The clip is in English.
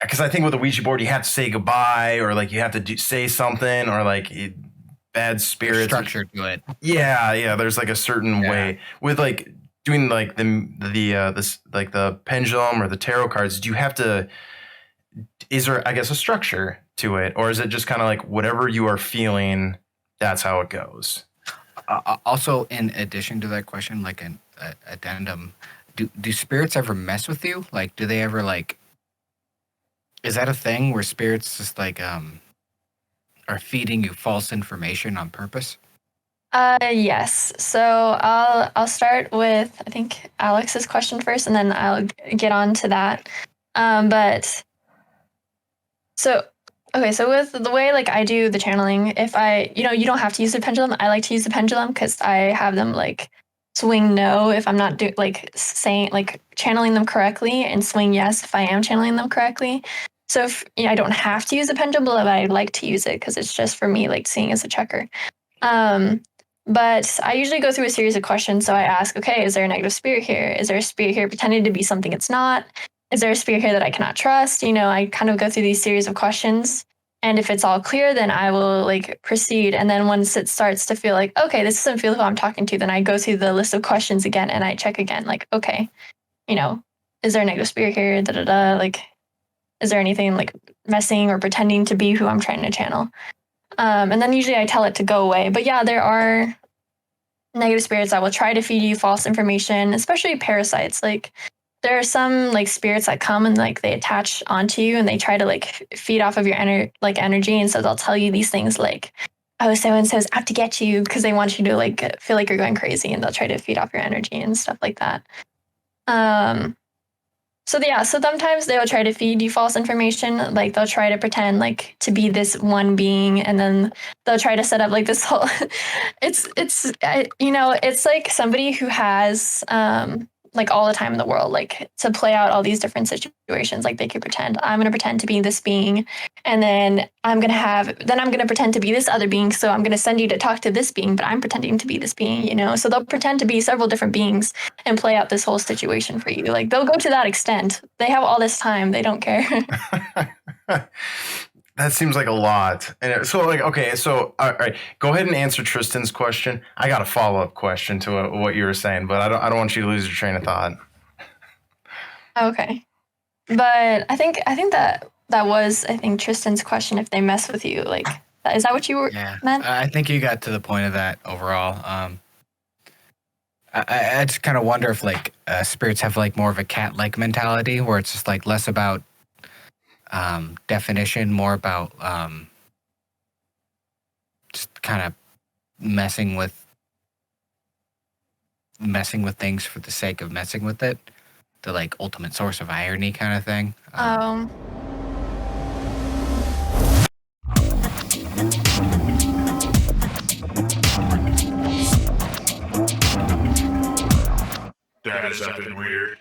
because I think with a Ouija board, you have to say goodbye, or like you have to say something, or like bad spirits. Structure to it. Yeah. There's like a certain way with like doing like this like the pendulum or the tarot cards. Do you have to? Is there, I guess, a structure to it, or is it just kind of like whatever you are feeling, that's how it goes? Also, in addition to that question, like an addendum, do spirits ever mess with you? Like, do they ever like? Is that a thing where spirits just like are feeding you false information on purpose? Yes. So I'll start with I think Alex's question first, and then I'll get on to that. But so okay, so with the way like I do the channeling, if I you don't have to use the pendulum. I like to use the pendulum because I have them like swing no if I'm not like saying like channeling them correctly, and swing yes if I am channeling them correctly. So if I don't have to use the pendulum, but I like to use it because it's just for me like seeing as a checker. But I usually go through a series of questions. So I ask, okay, is there a negative spirit here? Is there a spirit here pretending to be something it's not? Is there a spirit here that I cannot trust? I kind of go through these series of questions. And if it's all clear, then I will like proceed. And then once it starts to feel like, okay, this doesn't feel who I'm talking to, then I go through the list of questions again and I check again, like, okay, is there a negative spirit here? Da da da. Like, is there anything like messing or pretending to be who I'm trying to channel? And then usually I tell it to go away. But yeah, there are negative spirits that will try to feed you false information, especially parasites. Like there are some like spirits that come and like they attach onto you and they try to like feed off of your energy. And so they'll tell you these things like, oh, so-and-so's out to get you, because they want you to like feel like you're going crazy, and they'll try to feed off your energy and stuff like that. So sometimes they will try to feed you false information. Like they'll try to pretend like to be this one being, and then they'll try to set up like this whole. It's like somebody who has like all the time in the world, like to play out all these different situations. Like they could pretend I'm going to pretend to be this being, and then I'm going to pretend to be this other being. So I'm going to send you to talk to this being, but I'm pretending to be this being. So they'll pretend to be several different beings and play out this whole situation for you. Like they'll go to that extent. They have all this time. They don't care. That seems like a lot. And so like, okay, so all right, go ahead and answer Tristan's question. I got a follow-up question to what you were saying, but I don't want you to lose your train of thought. Okay. But I think that was Tristan's question, if they mess with you. Like, is that what you were meant? I think you got to the point of that overall. I just kind of wonder if like spirits have like more of a cat-like mentality, where it's just like less about definition, more about just kind of messing with things for the sake of messing with it, the like ultimate source of irony kind of thing. That is something weird.